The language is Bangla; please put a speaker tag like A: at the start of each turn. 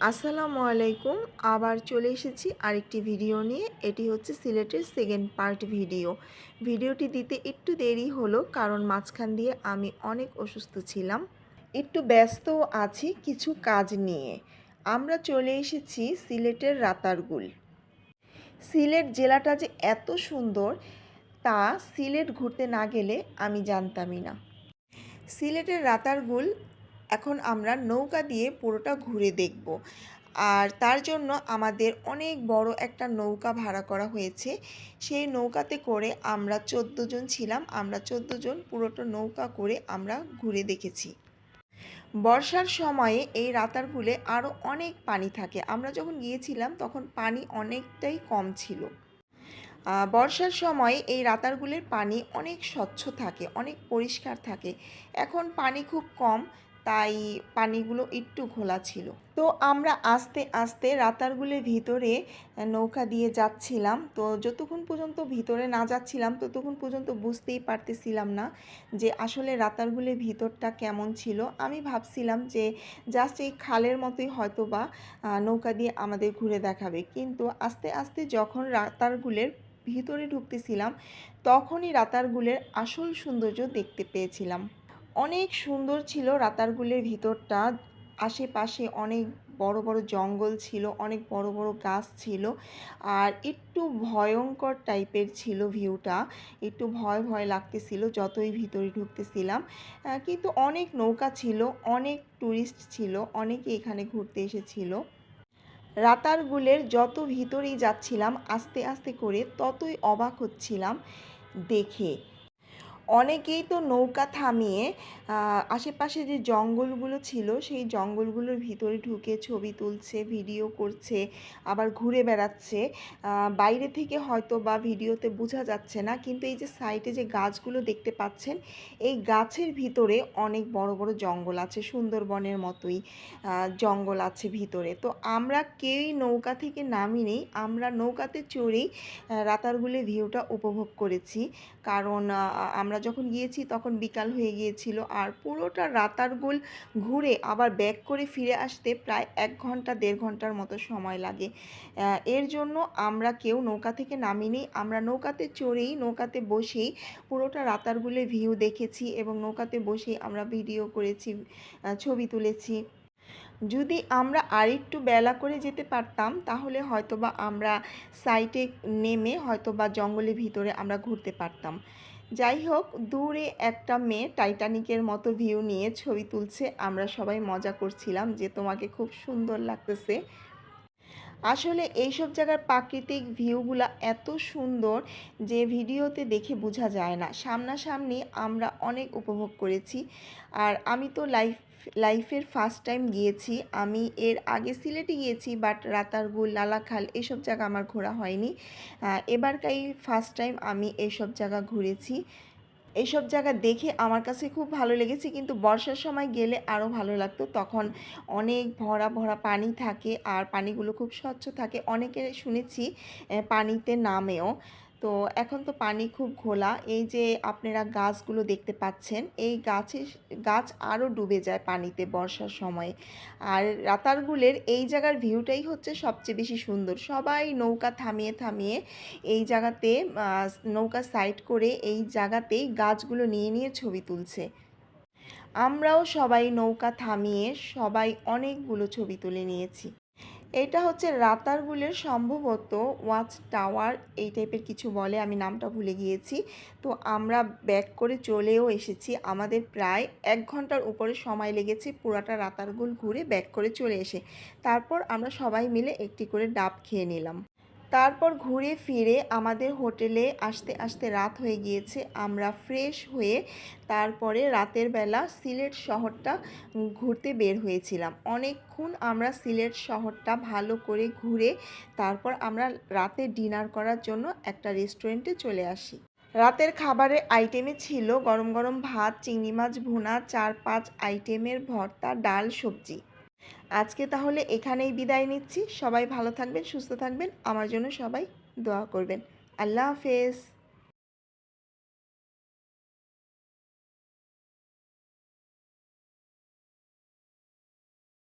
A: আসসালামু আলাইকুম। আবার চলে এসেছি আরেকটি ভিডিও নিয়ে। এটি হচ্ছে সিলেটের সেকেন্ড পার্ট ভিডিও। ভিডিওটি দিতে একটু দেরি হলো কারণ মাঝখান দিয়ে আমি অনেক অসুস্থ ছিলাম। একটু ব্যস্তও আছি কিছু কাজ নিয়ে। আমরা চলে এসেছি সিলেটের রাতারগুল। সিলেট জেলাটা যে এত সুন্দর তা সিলেট ঘুরতে না গেলে আমি জানতামই না। সিলেটের রাতারগুল এখন আমরা নৌকা দিয়ে পুরোটা ঘুরে দেখব। আর তার জন্য আমাদের অনেক বড় একটা নৌকা ভাড়া করা হয়েছে। সেই নৌকাতে করে আমরা ১৪ জন ছিলাম। আমরা ১৪ জন পুরোটা নৌকা করে আমরা ঘুরে দেখেছি। বর্ষার সময়ে এই রাতারগুলে আরও অনেক পানি থাকে। আমরা যখন গিয়েছিলাম তখন পানি অনেকটাই কম ছিল। বর্ষার সময় এই রাতারগুলের পানি অনেক স্বচ্ছ থাকে, অনেক পরিষ্কার থাকে। এখন পানি খুব কম, তাই পানিগুলো একটু ঘোলা ছিল। তো আমরা আস্তে আস্তে রাতারগুলের ভিতরে নৌকা দিয়ে যাচ্ছিলাম। তো যতক্ষণ পর্যন্ত ভিতরে না যাচ্ছিলাম ততক্ষণ পর্যন্ত বুঝতেই পারতেছিলাম না যে আসলে রাতারগুলের ভিতরটা কেমন ছিল। আমি ভাবছিলাম যে জাস্ট এই খালের মতোই হয়তো বা নৌকা দিয়ে আমাদের ঘুরে দেখাবে, কিন্তু আস্তে আস্তে যখন রাতারগুলের ভিতরে ঢুকতেছিলাম তখনই রাতারগুলের আসল সৌন্দর্য দেখতে পেয়েছিলাম। অনেক সুন্দর ছিল রাতারগুলের ভিতরটা। আশেপাশে অনেক বড় বড় জঙ্গল ছিল, অনেক বড় বড় গাছ ছিল, আর একটু ভয়ঙ্কর টাইপের ছিল ভিউটা। একটু ভয় ভয় লাগতেছিল যতই ভিতরে ঢুকতেছিলাম। কিন্তু অনেক নৌকা ছিল, অনেক টুরিস্ট ছিল, অনেকে এখানে ঘুরতে এসেছিল। রাতারগুলের যত ভিতরেই যাচ্ছিলাম আস্তে আস্তে করে ততই অবাক হচ্ছিলাম দেখে। অনেকেই তো নৌকা থামিয়ে আশেপাশে যে জঙ্গলগুলো ছিল সেই জঙ্গলগুলোর ভিতরে ঢুকে ছবি তুলছে, ভিডিও করছে, আবার ঘুরে বেড়াচ্ছে। বাইরে থেকে হয়তো বা ভিডিওতে বোঝা যাচ্ছে না, কিন্তু এই যে সাইডে যে গাছগুলো দেখতে পাচ্ছেন এই গাছের ভিতরে অনেক বড় বড় জঙ্গল আছে, সুন্দরবনের মতোই জঙ্গল আছে ভিতরে। তো আমরা কেউই নৌকা থেকে নামিনি, আমরা নৌকাতে চড়েই রাতারগুলের ভিউটা উপভোগ করেছি। কারণ আমরা যখন গিয়েছি তখন বিকাল হয়ে গিয়েছিল, আর পুরোটা রাতারগুল ঘুরে আবার ব্যাক করে ফিরে আসতে প্রায় ১ ঘন্টা ১.৫ ঘন্টার মতো সময় লাগে। এর জন্য আমরা কেউ নৌকা থেকে নামিনি, আমরা নৌকাতে চড়েই নৌকাতে বসেই পুরোটা রাতারগুলের ভিউ দেখেছি এবং নৌকাতে বসেই আমরা ভিডিও করেছি, ছবি তুলেছি। যদি আমরা আরেকটু বেলা করে যেতে পারতাম তাহলে হয়তোবা আমরা সাইটে নেমে হয়তোবা জঙ্গলের ভিতরে আমরা ঘুরতে পারতাম। যাই হোক, দূরে একটা মেয়ে টাইটানিকের মতো ভিউ নিয়ে ছবি তুলছে, আমরা সবাই মজা করছিলাম যে তোমাকে খুব সুন্দর লাগতেছে। আসলে এইসব জায়গার প্রাকৃতিক ভিউগুলা এত সুন্দর যে ভিডিওতে দেখে বোঝা যায় না, সামনাসামনি আমরা অনেক উপভোগ করেছি। আর আমি তো লাইফের ফার্স্ট টাইম গিয়েছি। আমি এর আগে সিলেটে গিয়েছি, বাট রাতারগুল, লালাখাল এসব জায়গা আমার ঘোরা হয়নি। এবারকাই ফার্স্ট টাইম আমি এইসব জায়গা ঘুরেছি। এইসব জায়গা দেখে আমার কাছে খুব ভালো লেগেছে, কিন্তু বর্ষার সময় গেলে আরও ভালো লাগতো। তখন অনেক ভরা ভরা পানি থাকে আর পানিগুলো খুব স্বচ্ছ থাকে, অনেকে শুনেছি পানিতে নামেও। তো এখন তো পানি খুব ঘোলা। এই যে আপনারা গাছগুলো দেখতে পাচ্ছেন, এই গাছ আরও ডুবে যায় পানিতে বর্ষার সময়। আর রাতারগুলের এই জায়গার ভিউটাই হচ্ছে সবচেয়ে বেশি সুন্দর। সবাই নৌকা থামিয়ে থামিয়ে এই জায়গাতে নৌকা সাইড করে এই জায়গাতেই গাছগুলো নিয়ে নিয়ে ছবি তুলছে। আমরাও সবাই নৌকা থামিয়ে সবাই অনেকগুলো ছবি তুলে নিয়েছি। এটা হচ্ছে রাতারগুলের সম্ভবত ওয়াচ টাওয়ার এই টাইপের কিছু বলে, আমি নামটা ভুলে গিয়েছি। তো আমরা ব্যাক করে চলেও এসেছি, আমাদের প্রায় ১ ঘন্টার উপরে সময় লেগেছে পুরাটা রাতারগুল ঘুরে ব্যাক করে চলে এসে। তারপর আমরা সবাই মিলে একটি করে ডাব খেয়ে নিলাম। তারপর ঘুরে ফিরে আমাদের হোটেলে আসতে আসতে রাত হয়ে গিয়েছে। আমরা ফ্রেশ হয়ে তারপরে রাতের বেলা সিলেট শহরটা ঘুরতে বের হয়েছিলাম। অনেকক্ষণ আমরা সিলেট শহরটা ভালো করে ঘুরে তারপর আমরা রাতে ডিনার করার জন্য একটা রেস্টুরেন্টে চলে আসি। রাতের খাবারের আইটেমে ছিল গরম গরম ভাত, চিংড়ি মাছ ভুনা, ৪-৫ আইটেমের ভর্তা, ডাল, সবজি। আজকে তাহলে এখানেই বিদায় নিচ্ছি। সবাই ভালো থাকবেন, সুস্থ থাকবেন, আমার জন্য সবাই দোয়া করবেন। আল্লাহ হাফেজ।